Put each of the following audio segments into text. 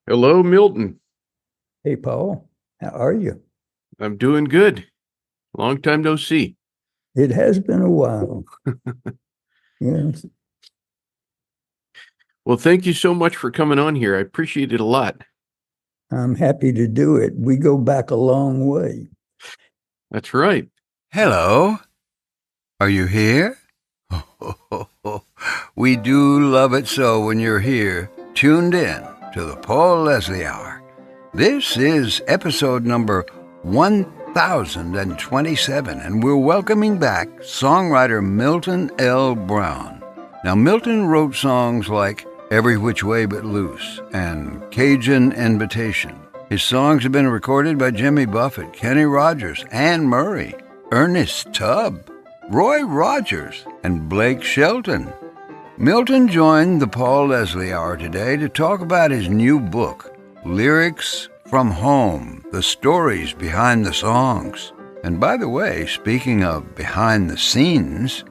Hello, Milton. Hey, Paul, how are you? I'm doing good. Long time no see. It has been a while. Yes, Well, thank you so much for coming on here. I appreciate it a lot. I'm happy to do it. We go back a long way. That's right. Hello, are you here? We do love it so when you're here, tuned in to the Paul Leslie Hour. This is episode number 1027, and we're welcoming back songwriter Milton L. Brown. Now, Milton wrote songs like Every Which Way But Loose and Cajun Invitation. His songs have been recorded by Jimmy Buffett, Kenny Rogers, Anne Murray, Ernest Tubb, Roy Rogers, and Blake Shelton. Milton joined the Paul Leslie Hour today to talk about his new book, Lyrics from Home, the stories behind the songs. And by the way, speaking of behind the scenes,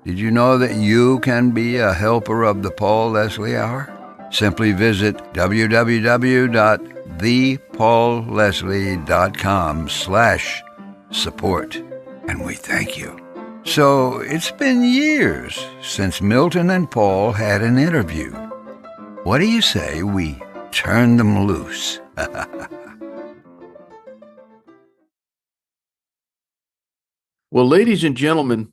did you know that you can be a helper of the Paul Leslie Hour? Simply visit www.thepaulleslie.com/support. And we thank you. So it's been years since Milton and Paul had an interview. What do you say we turn them loose? Well, ladies and gentlemen,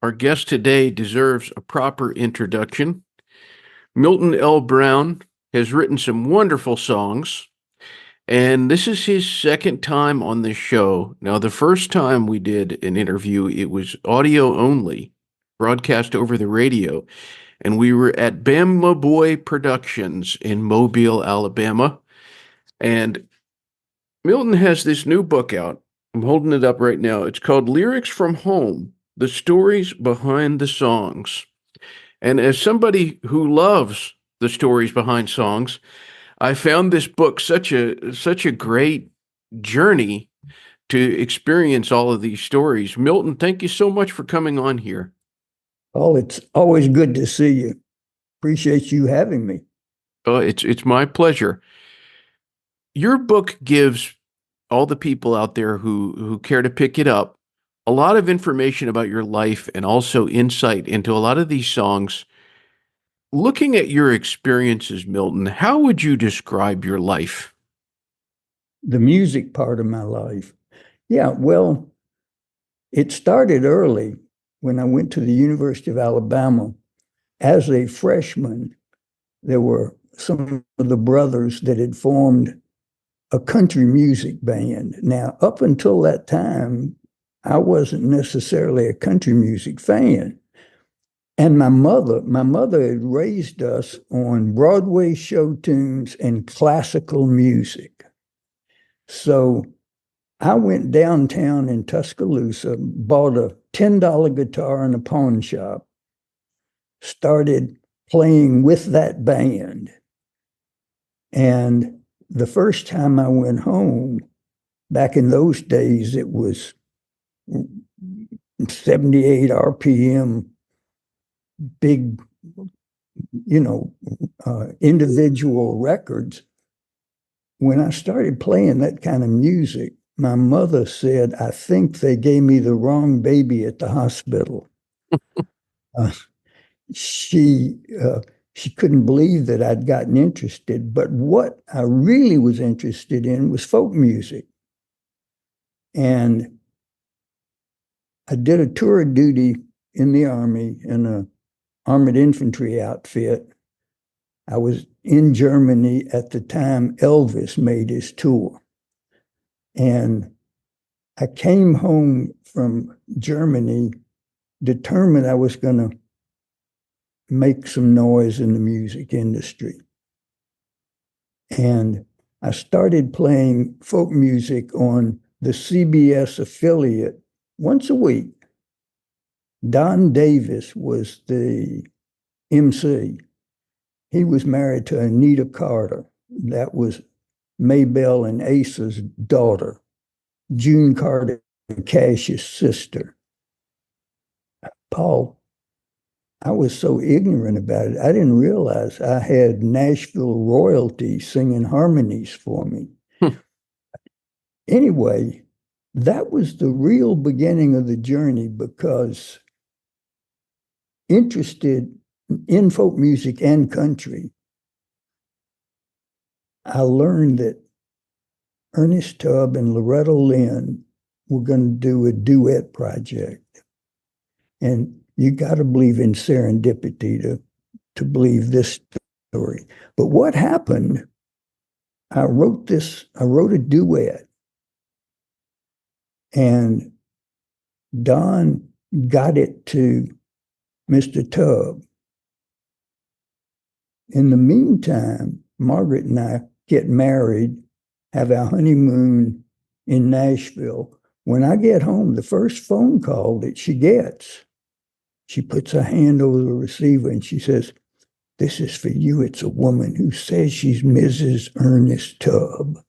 our guest today deserves a proper introduction. Milton L. Brown has written some wonderful songs, and this is his second time on this show. Now, the first time we did an interview, it was audio only, broadcast over the radio, and we were at Bama Boy Productions in Mobile, Alabama. And Milton has this new book out. I'm holding it up right now. It's called Lyrics from Home, the stories behind the songs. And as somebody who loves the stories behind songs, I found this book such a great journey to experience all of these stories. Milton, thank you so much for coming on here. Oh, it's always good to see you. Appreciate you having me. Oh, it's my pleasure. Your book gives all the people out there who care to pick it up a lot of information about your life and also insight into a lot of these songs. Looking at your experiences, Milton, how would you describe your life? The music part of my life. Yeah, well, it started early when I went to the University of Alabama. As a freshman, there were some of the brothers that had formed a country music band. Now, up until that time, I wasn't necessarily a country music fan. And my mother had raised us on Broadway show tunes and classical music. So I went downtown in Tuscaloosa, bought a $10 guitar in a pawn shop, started playing with that band. And the first time I went home, back in those days, it was 78 RPM, big, individual records. When I started playing that kind of music, my mother said, I think they gave me the wrong baby at the hospital. uh, she couldn't believe that I'd gotten interested. But what I really was interested in was folk music. And I did a tour of duty in the Army in an armored infantry outfit. I was in Germany at the time Elvis made his tour. And I came home from Germany determined I was going to make some noise in the music industry. And I started playing folk music on the CBS affiliate once a week. Don Davis was the MC. He was married to Anita Carter. That was Maybelle and Asa's daughter, June Carter Cash's sister. Paul, I was so ignorant about it. I didn't realize I had Nashville royalty singing harmonies for me. Hmm. Anyway, that was the real beginning of the journey, because interested in folk music and country, I learned that Ernest Tubb and Loretta Lynn were going to do a duet project. And you got to believe in serendipity to believe this story. But what happened, I wrote a duet, and Don got it to Mr. Tubb. In the meantime, Margaret and I get married, have our honeymoon in Nashville. When I get home, the first phone call that she gets, she puts her hand over the receiver and she says, "This is for you. It's a woman who says she's Mrs. Ernest Tubb."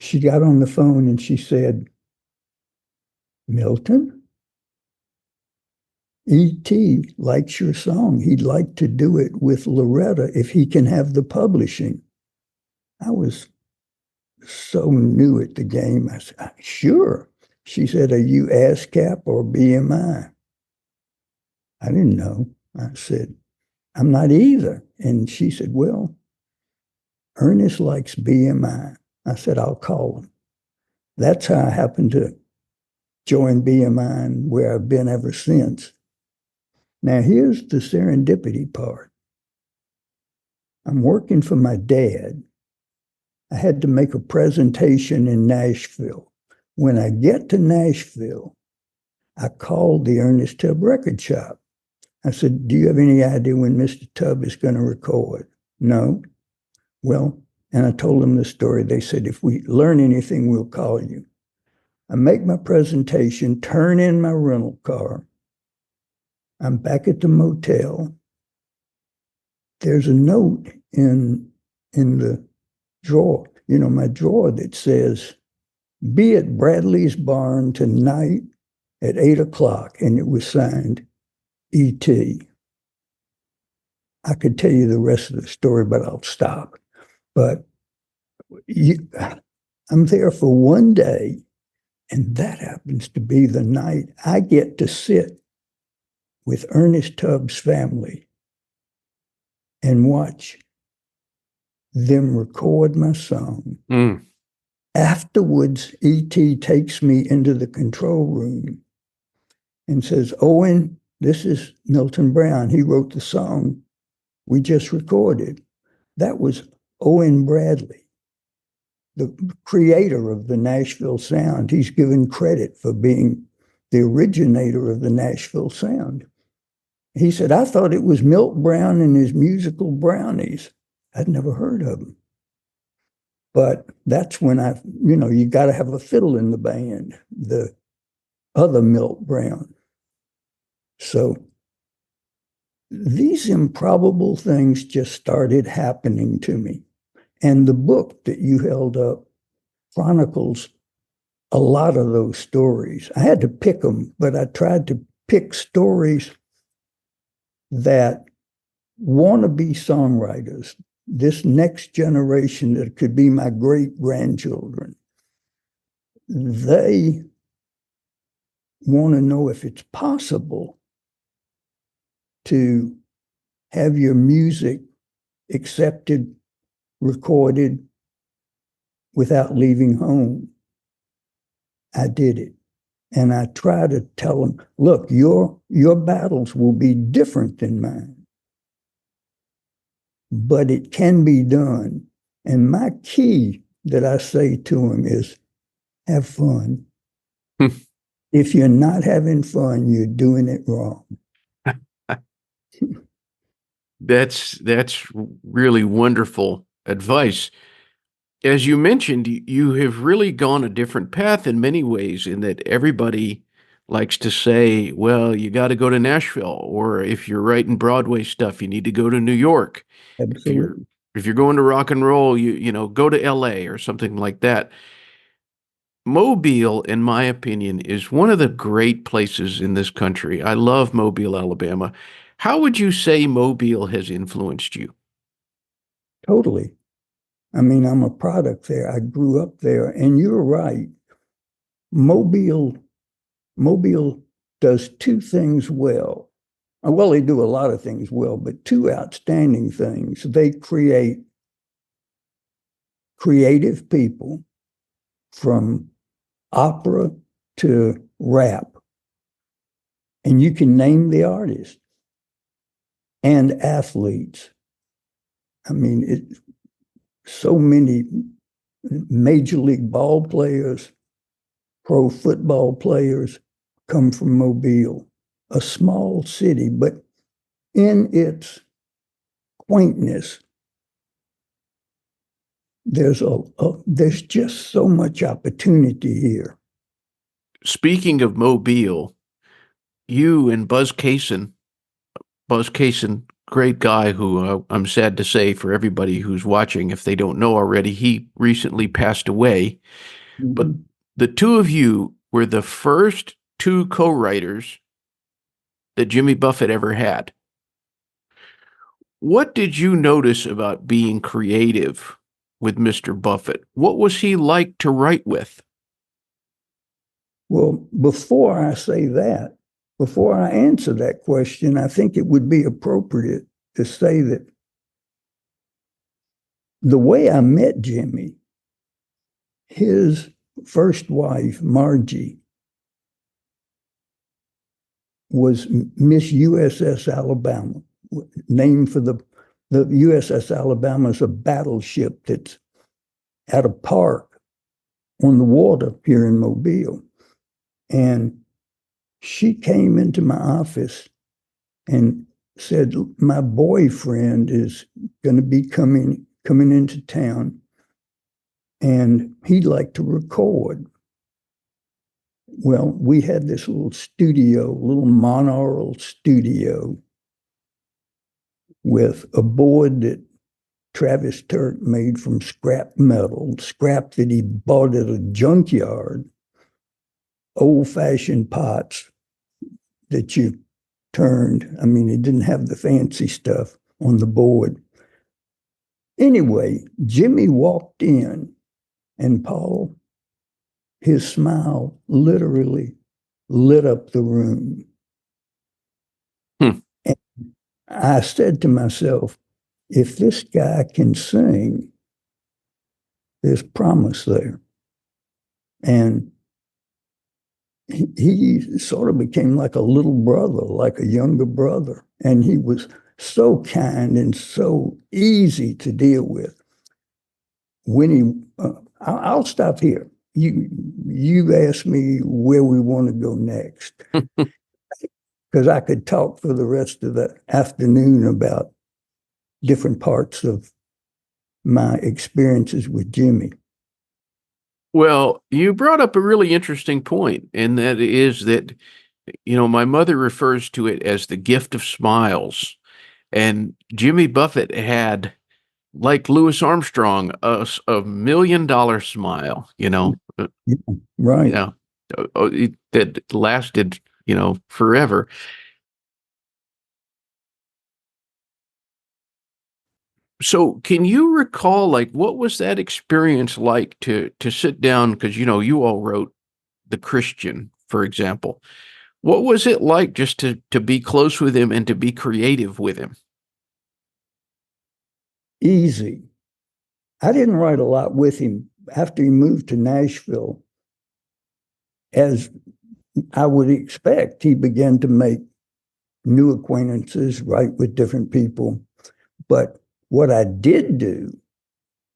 She got on the phone and she said, "Milton, E.T. likes your song. He'd like to do it with Loretta if he can have the publishing." I was so new at the game. I said, "Sure." She said, "Are you ASCAP or BMI?" I didn't know. I said, "I'm not either." And she said, "Well, Ernest likes BMI." I said, "I'll call him." That's how I happened to join BMI and where I've been ever since. Now, here's the serendipity part. I'm working for my dad. I had to make a presentation in Nashville. When I get to Nashville, I called the Ernest Tubb record shop. I said, "Do you have any idea when Mr. Tubb is going to record?" "No." "Well," and I told them the story. They said, "If we learn anything, we'll call you." I make my presentation, turn in my rental car. I'm back at the motel. There's a note in the drawer, my drawer, that says, "Be at Bradley's Barn tonight at 8:00. And it was signed E.T. I could tell you the rest of the story, but I'll stop. But I'm there for one day, and that happens to be the night I get to sit with Ernest Tubb's family and watch them record my song. Mm. Afterwards, E.T. takes me into the control room and says, "Owen, this is Milton Brown. He wrote the song we just recorded." That was Owen Bradley, the creator of the Nashville sound. He's given credit for being the originator of the Nashville sound. He said, "I thought it was Milt Brown and his musical brownies." I'd never heard of them. But that's when you got to have a fiddle in the band, the other Milt Brown. So these improbable things just started happening to me. And the book that you held up chronicles a lot of those stories. I had to pick them, but I tried to pick stories that want to be songwriters, this next generation that could be my great-grandchildren. They want to know if it's possible to have your music accepted, recorded without leaving home. I did it. And I try to tell them, look, your battles will be different than mine, but it can be done. And my key that I say to them is, have fun. If you're not having fun, you're doing it wrong. That's really wonderful advice. As you mentioned, you have really gone a different path in many ways, in that everybody likes to say, well, you got to go to Nashville, or if you're writing Broadway stuff, you need to go to New York. Absolutely. If you're going to rock and roll, you go to LA or something like that. Mobile, in my opinion, is one of the great places in this country. I love Mobile, Alabama. How would you say Mobile has influenced you? Totally. I mean, I'm a product there. I grew up there, and you're right. Mobile does two things well. Well, they do a lot of things well, but two outstanding things. They create creative people from opera to rap, and you can name the artists, and athletes. I mean, so many major league ball players, pro football players come from Mobile, a small city, but in its quaintness, there's just so much opportunity here. Speaking of Mobile, you and Buzz Kaysen, great guy who I'm sad to say for everybody who's watching, if they don't know already, he recently passed away. Mm-hmm. But the two of you were the first two co-writers that Jimmy Buffett ever had. What did you notice about being creative with Mr. Buffett? What was he like to write with? Well, before I say that, before I answer that question, I think it would be appropriate to say that the way I met Jimmy, his first wife, Margie, was Miss USS Alabama, named for the USS Alabama is a battleship that's at a park on the water here in Mobile. And she came into my office and said, my boyfriend is going to be coming into town, and he'd like to record. Well, we had this little monaural studio with a board that Travis Turk made from scrap metal, scrap that he bought at a junkyard, old-fashioned pots that you turned. I mean, it didn't have the fancy stuff on the board. Anyway, Jimmy walked in, and Paul, his smile literally lit up the room. And I said to myself, if this guy can sing, there's promise there. And he sort of became like a little brother, like a younger brother. And he was so kind and so easy to deal with. When I'll stop here. You asked me where we want to go next, because I could talk for the rest of the afternoon about different parts of my experiences with Jimmy. Well, you brought up a really interesting point, and that is that, my mother refers to it as the gift of smiles. And Jimmy Buffett had, like Louis Armstrong, a $1 million smile, Yeah, right. Yeah, that lasted, forever. So can you recall, like, what was that experience like to sit down? Because, you all wrote The Christian, for example. What was it like just to be close with him and to be creative with him? Easy. I didn't write a lot with him after he moved to Nashville. As I would expect, he began to make new acquaintances, write with different people. But what I did do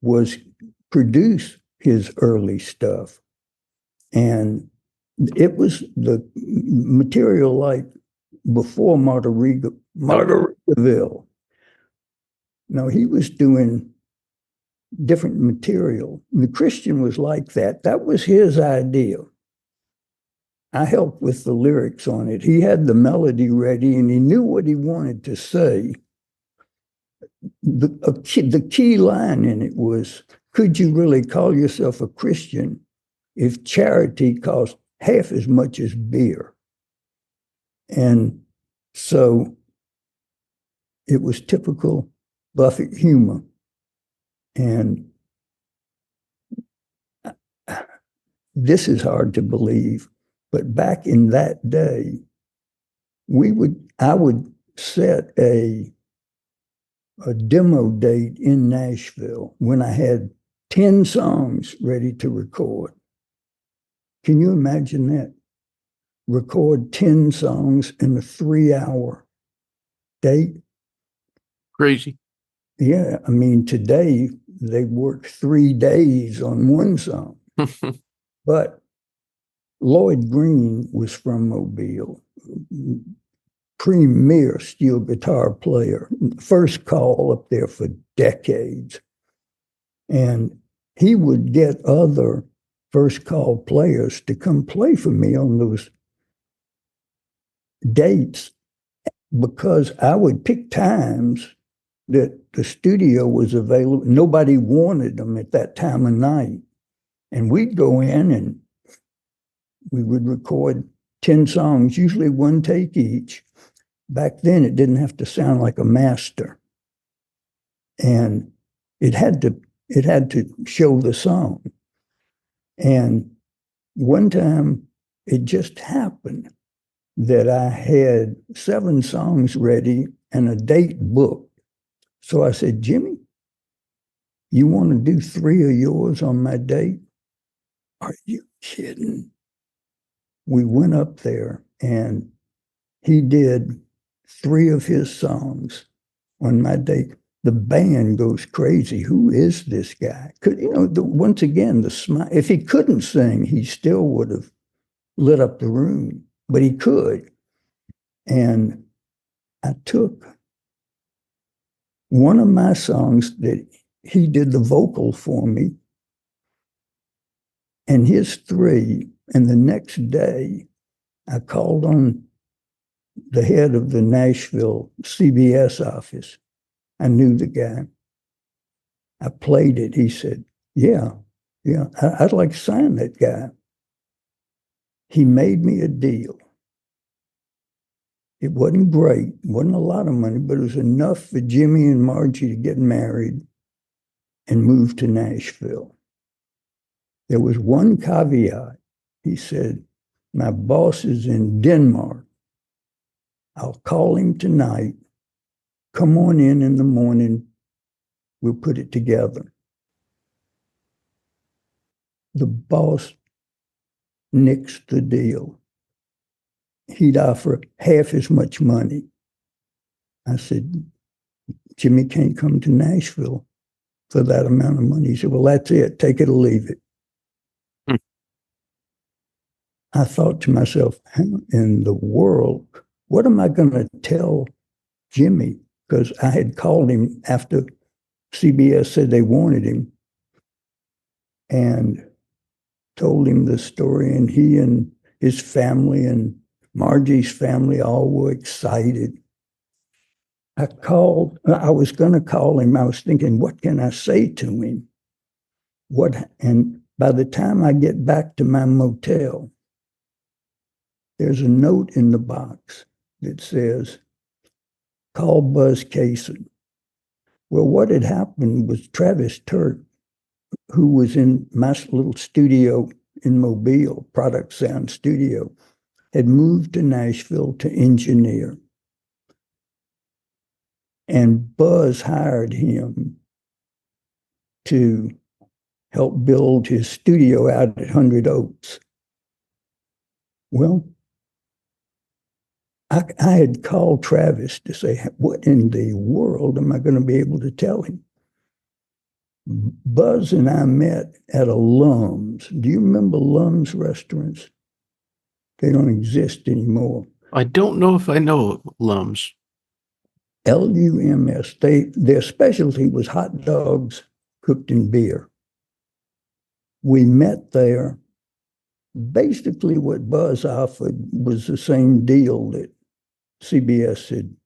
was produce his early stuff. And it was the material like before Margaritaville. No, he was doing different material. The Christian was like that. That was his idea. I helped with the lyrics on it. He had the melody ready, and he knew what he wanted to say. The key line in it was, could you really call yourself a Christian if charity cost half as much as beer. And so it was typical Buffett humor. And this is hard to believe, but back in that day, I would set a demo date in Nashville when I had 10 songs ready to record. Can you imagine that? Record 10 songs in a 3-hour date? Crazy. Yeah, I mean, today they work 3 days on one song. But Lloyd Green was from Mobile, premier steel guitar player, first call up there for decades. And he would get other first call players to come play for me on those dates because I would pick times that the studio was available. Nobody wanted them at that time of night. And we'd go in and we would record 10 songs, usually one take each. Back then, it didn't have to sound like a master. And it had to show the song. And one time, it just happened that I had 7 songs ready and a date booked. So I said, Jimmy, you want to do 3 of yours on my date? Are you kidding? We went up there and he did 3 of his songs on my date. The band goes crazy. Who is this guy? Once again, the smile. If he couldn't sing, he still would have lit up the room, but he could. And I took one of my songs that he did the vocal for me and his 3. And the next day, I called on the head of the Nashville CBS office. I knew the guy. I played it. He said, yeah, I'd like to sign that guy. He made me a deal. It wasn't great. It wasn't a lot of money, but it was enough for Jimmy and Margie to get married and move to Nashville. There was one caveat. He said, my boss is in Denmark. I'll call him tonight. Come on in the morning. We'll put it together. The boss nixed the deal. He'd offer half as much money. I said, Jimmy can't come to Nashville for that amount of money. He said, well, that's it. Take it or leave it. I thought to myself, how in the world, what am I going to tell Jimmy? Because I had called him after CBS said they wanted him and told him the story. And he and his family and Margie's family all were excited. I was going to call him. I was thinking, what can I say to him? And by the time I get back to my motel, there's a note in the box that says, call Buzz Kaysen. Well, what had happened was Travis Turk, who was in my little studio in Mobile, Product Sound Studio, had moved to Nashville to engineer. And Buzz hired him to help build his studio out at 100 Oaks. Well, I had called Travis to say, what in the world am I going to be able to tell him? Buzz and I met at a Lum's. Do you remember Lum's restaurants? They don't exist anymore. I don't know if I know Lums. Lums. Their specialty was hot dogs cooked in beer. We met there. Basically, what Buzz offered was the same deal that CBS had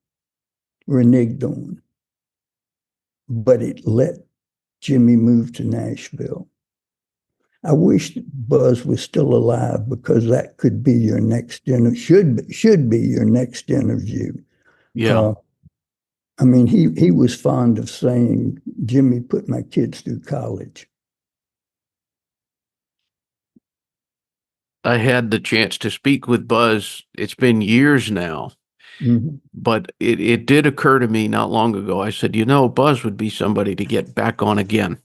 reneged on. But it let Jimmy move to Nashville. I wish Buzz was still alive, because that could be your next should be your next interview. Yeah. I mean, he was fond of saying, "Jimmy put my kids through college." I had the chance to speak with Buzz. It's been years now, Mhm. but it did occur to me not long ago. I said, Buzz would be somebody to get back on again,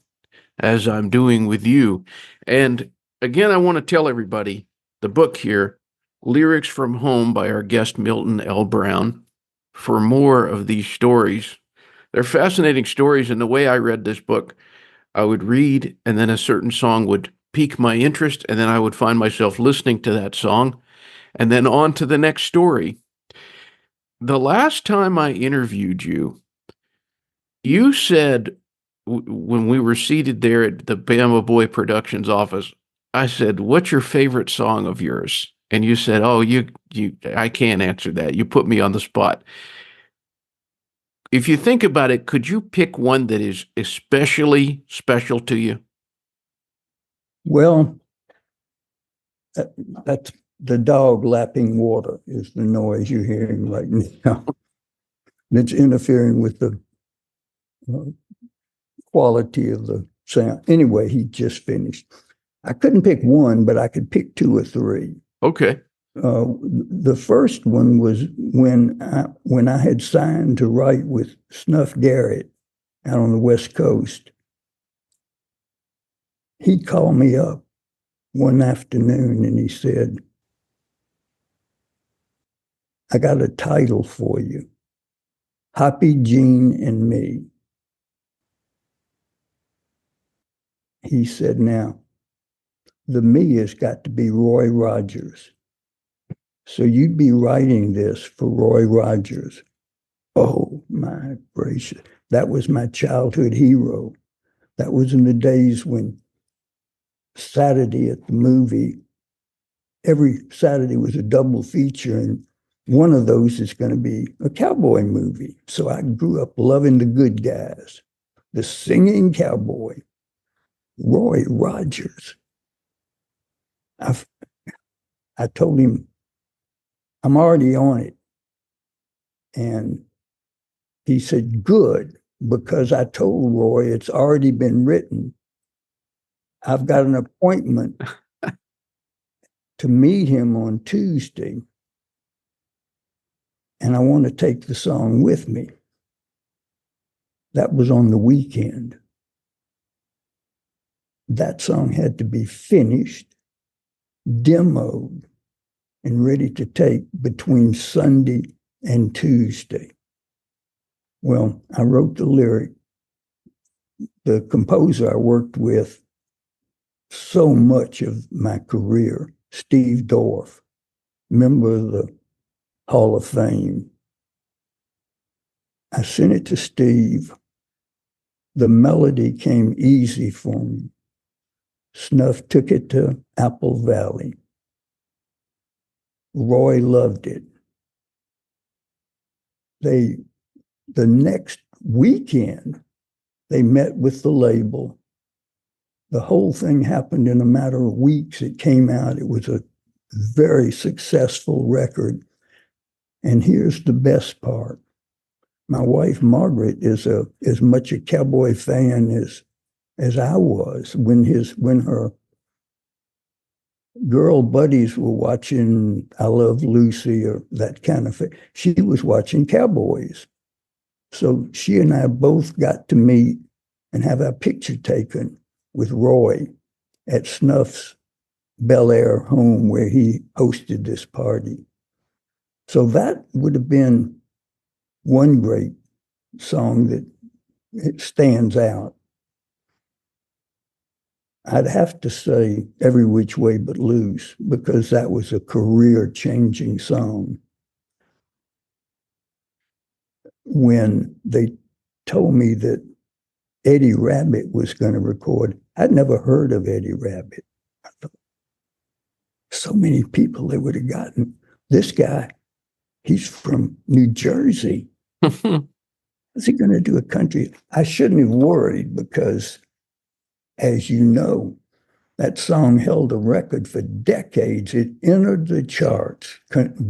as I'm doing with you. And again, I want to tell everybody the book here, Lyrics from Home by our guest Milton L. Brown, for more of these stories. They're fascinating stories. And the way I read this book, I would read, and then a certain song would pique my interest, and then I would find myself listening to that song, and then on to the next story. The last time I interviewed you, you said, when we were seated there at the Bama Boy Productions office, I said, "What's your favorite song of yours?" And you said, "Oh, I can't answer that. You put me on the spot." If you think about it, could you pick one that is especially special to you? Well, that's the dog lapping water is the noise you're hearing right now. It's interfering with the quality of the sound. Anyway, he just finished. I couldn't pick one, but I could pick two or three. Okay. The first one was when I had signed to write with Snuff Garrett out on the West Coast. He called me up one afternoon and he said, "I got a title for you, Hoppy Jean and Me." He said, "Now, the me has got to be Roy Rogers. So you'd be writing this for Roy Rogers." Oh, my gracious. That was my childhood hero. That was in the days when Saturday at the movie, every Saturday was a double feature, and one of those is going to be a cowboy movie. So I grew up loving the good guys, the singing cowboy, Roy Rogers. I told him, "I'm already on it." And he said, "Good, because I told Roy it's already been written. I've got an appointment to meet him on Tuesday, and I want to take the song with me." That was on the weekend. That song had to be finished, demoed, and ready to take between Sunday and Tuesday. Well, I wrote the lyric. The composer I worked with so much of my career, Steve Dorff, member of the Hall of Fame. I sent it to Steve. The melody came easy for me. Snuff took it to Apple Valley. Roy loved it. The next weekend, they met with the label. The whole thing happened in a matter of weeks. It came out. It was a very successful record. And here's the best part. My wife, Margaret, is as much a cowboy fan as I was when her girl buddies were watching I Love Lucy or that kind of thing. She was watching Cowboys. So she and I both got to meet and have our picture taken with Roy at Snuff's Bel Air home where he hosted this party. So that would have been one great song that it stands out. I'd have to say Every Which Way But Loose, because that was a career-changing song. When they told me that Eddie Rabbitt was going to record, I'd never heard of Eddie Rabbitt. I thought, so many people they would have gotten. This guy, he's from New Jersey. Is he going to do a country? I shouldn't have worried because, as you know, That song held a record for decades. It entered the charts,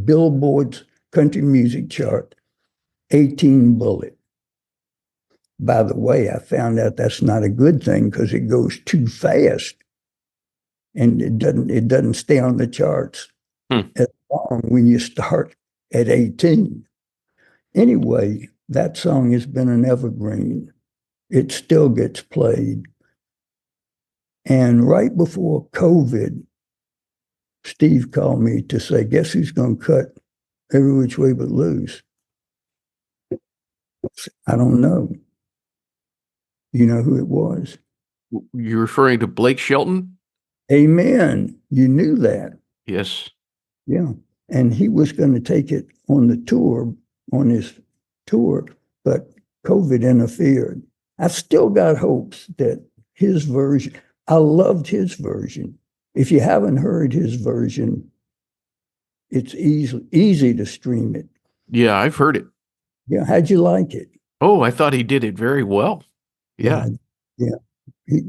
Billboard's country music chart, 18 bullet. By the way, I found out that's not a good thing because it goes too fast and it doesn't stay on the charts as long when you start at 18. Anyway, that song has been an evergreen. It still gets played. And right before COVID, Steve called me to say, guess who's going to cut Every Which Way But Loose? I don't know. You know who it was? You're referring to Blake Shelton? Amen. You knew that. Yes. Yeah. And he was going to take it on the tour, on his tour, but COVID interfered. I've still got hopes that his version, I loved his version. If you haven't heard his version, it's easy to stream it. Yeah, I've heard it. Yeah. How'd you like it? Oh, I thought he did it very well. Yeah. Yeah. He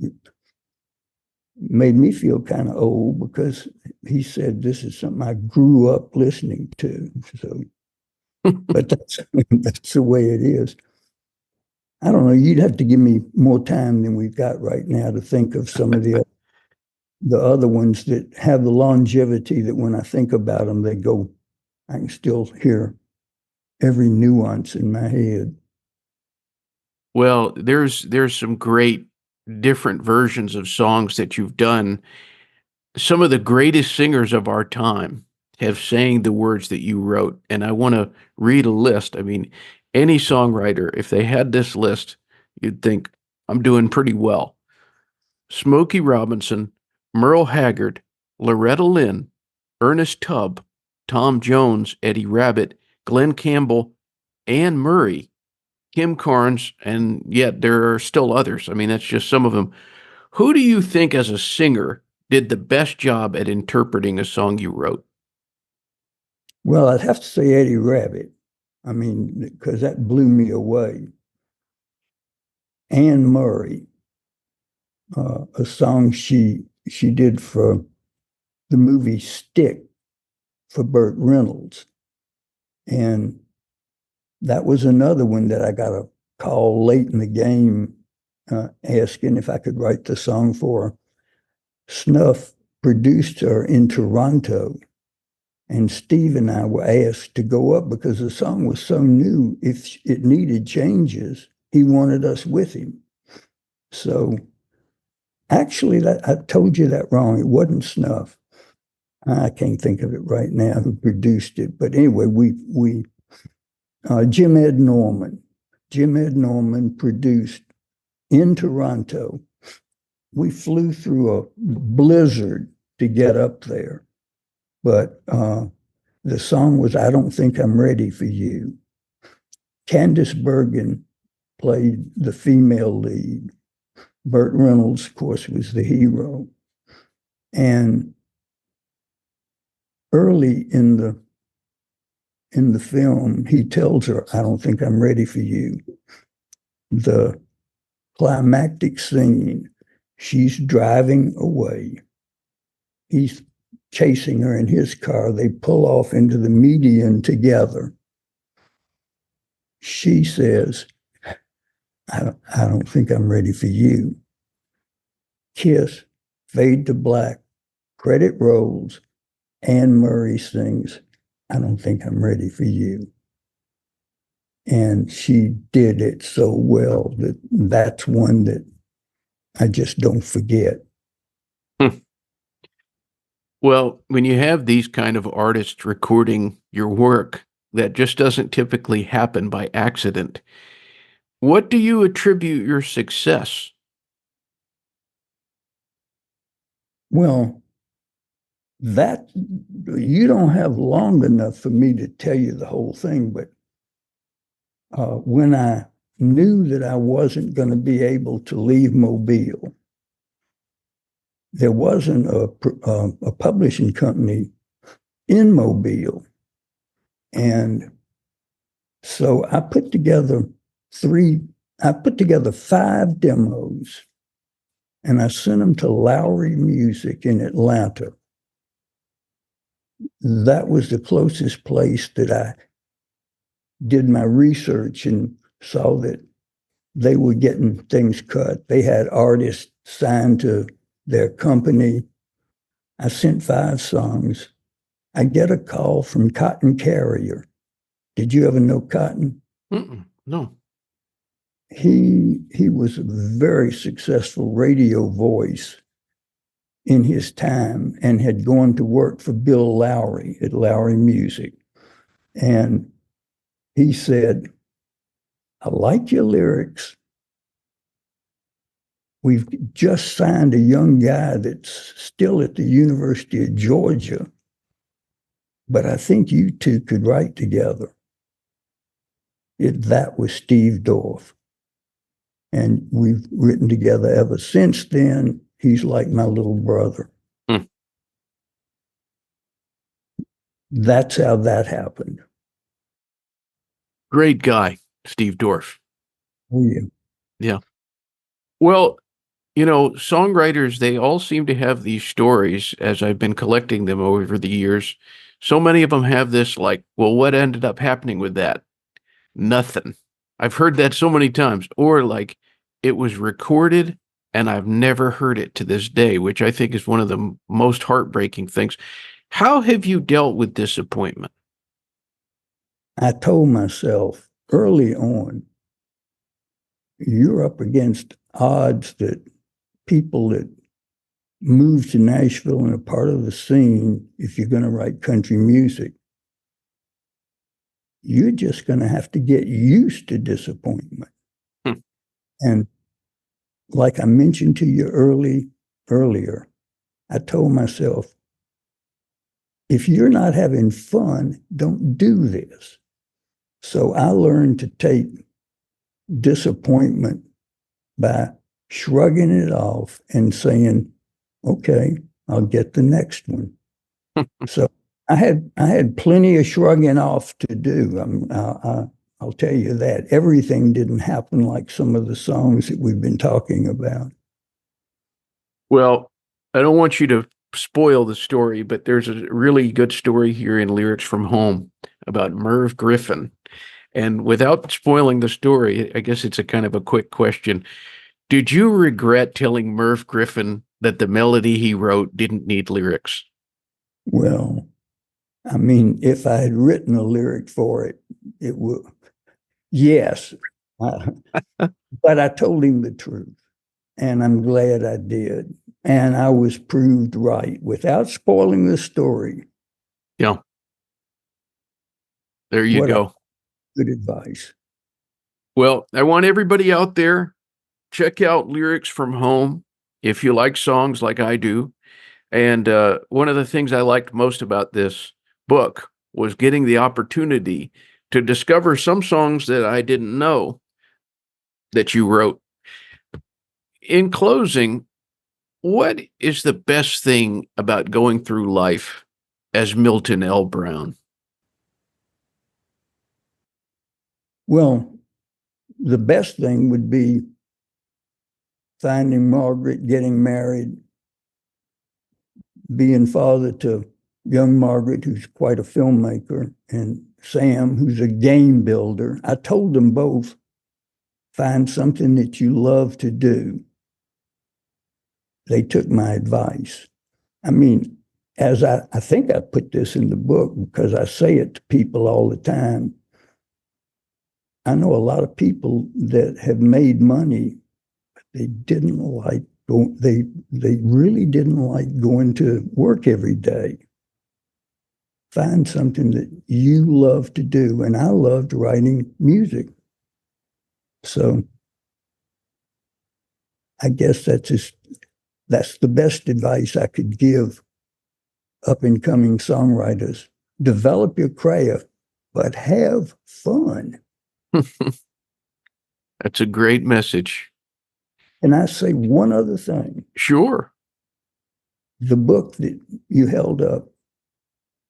made me feel kind of old because he said this is something I grew up listening to. So, but that's the way it is. I don't know. You'd have to give me more time than we've got right now to think of some of the other ones that have the longevity that when I think about them, they go, I can still hear every nuance in my head. Well, there's some great different versions of songs that you've done. Some of the greatest singers of our time have sang the words that you wrote. And I want to read a list. I mean, any songwriter, if they had this list, you'd think, I'm doing pretty well. Smokey Robinson, Merle Haggard, Loretta Lynn, Ernest Tubb, Tom Jones, Eddie Rabbitt, Glenn Campbell, Anne Murray, Kim Carnes, and yet there are still others. I mean, that's just some of them. Who do you think as a singer did the best job at interpreting a song you wrote? Well, I'd have to say Eddie Rabbitt. I mean, because that blew me away. Anne Murray, a song she did for the movie Stick for Burt Reynolds. And that was another one that I got a call late in the game asking if I could write the song for her. Snuff produced her in Toronto, and Steve and I were asked to go up because the song was so new. If it needed changes, he wanted us with him. So actually, I told you that wrong. It wasn't Snuff. I can't think of it right now who produced it. But anyway, Jim Ed Norman produced in Toronto. We flew through a blizzard to get up there. But the song was I Don't Think I'm Ready for You. Candice Bergen played the female lead. Burt Reynolds, of course, was the hero. And early in the film, he tells her, I don't think I'm ready for you. The climactic scene, she's driving away. He's chasing her in his car. They pull off into the median together. She says, I don't think I'm ready for you. Kiss, fade to black, credit rolls. Anne Murray sings, I don't think I'm ready for you. And she did it so well that that's one that I just don't forget. Well, when you have these kind of artists recording your work, that just doesn't typically happen by accident. What do you attribute your success? Well, that you don't have long enough for me to tell you the whole thing, but when I knew that I wasn't going to be able to leave Mobile, there wasn't a publishing company in Mobile. And so I put together 5 demos and I sent them to Lowry Music in Atlanta. That was the closest place that I did my research and saw that they were getting things cut. They had artists signed to their company. I sent 5 songs. I get a call from Cotton Carrier. Did you ever know Cotton? No. He was a very successful radio voice in his time and had gone to work for Bill Lowry at Lowry Music. And he said, I like your lyrics. We've just signed a young guy that's still at the University of Georgia, but I think you two could write together. That was Steve Dorff. And we've written together ever since then. He's like my little brother. That's how that happened. Great guy, Steve Dorff. Oh, yeah. Yeah. Well, you know, songwriters, they all seem to have these stories as I've been collecting them over the years. So many of them have this like, well, what ended up happening with that? Nothing. I've heard that so many times. Or like, it was recorded and I've never heard it to this day, which I think is one of the most heartbreaking things. How have you dealt with disappointment? I told myself early on, you're up against odds that people that move to Nashville and are part of the scene, if you're going to write country music, you're just going to have to get used to disappointment. And like I mentioned to you earlier, I told myself, if you're not having fun, don't do this. So I learned to take disappointment by shrugging it off and saying, okay, I'll get the next one. So I had plenty of shrugging off to do. I'll tell you that. Everything didn't happen like some of the songs that we've been talking about. Well, I don't want you to spoil the story, but there's a really good story here in Lyrics from Home about Merv Griffin. And without spoiling the story, I guess it's a kind of a quick question. Did you regret telling Merv Griffin that the melody he wrote didn't need lyrics? Well, I mean, if I had written a lyric for it, it would, yes. But I told him the truth, and I'm glad I did. And I was proved right without spoiling the story. Yeah. There you go. Good advice. Well, I want everybody out there, check out Lyrics from Home if you like songs like I do. And one of the things I liked most about this book was getting the opportunity to discover some songs that I didn't know that you wrote. In closing, what is the best thing about going through life as Milton L. Brown? Well, the best thing would be finding Margaret, getting married, being father to young Margaret, who's quite a filmmaker, and Sam, who's a game builder. I told them both, find something that you love to do. They took my advice. I mean, as I think I put this in the book because I say it to people all the time. I know a lot of people that have made money, but they didn't like they really didn't like going to work every day. Find something that you love to do, and I loved writing music. So I guess that's the best advice I could give up and coming songwriters. Develop your craft, but have fun. That's a great message. And I say one other thing. Sure. The book that you held up,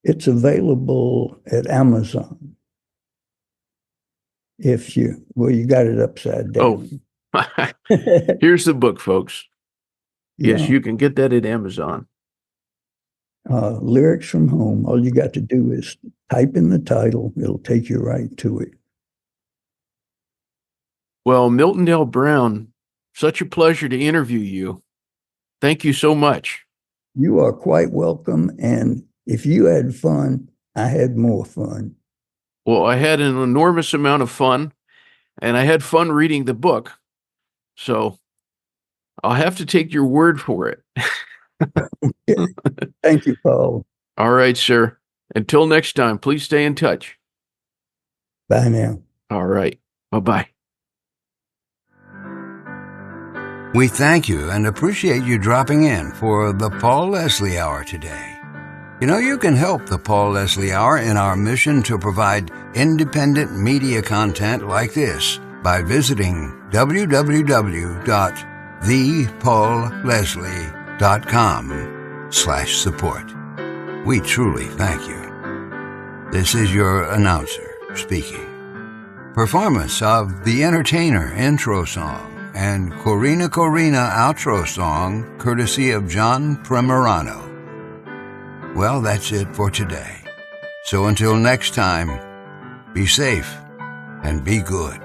it's available at Amazon. You got it upside down. Oh, here's the book, folks. Yes, Yeah. you can get that at Amazon. Lyrics from Home. All you got to do is type in the title. It'll take you right to it. Well, Milton L. Brown, such a pleasure to interview you. Thank you so much. You are quite welcome. And if you had fun, I had more fun. Well, I had an enormous amount of fun, and I had fun reading the book. So I'll have to take your word for it. Thank you, Paul. All right, sir. Until next time, please stay in touch. Bye now. All right. Bye-bye. We thank you and appreciate you dropping in for the Paul Leslie Hour today. You know, you can help the Paul Leslie Hour in our mission to provide independent media content like this by visiting www.thepaulleslie.com/support. We truly thank you. This is your announcer speaking. Performance of The Entertainer intro song and Corina Corina outro song, courtesy of John Primorano. Well, that's it for today. So until next time, be safe and be good.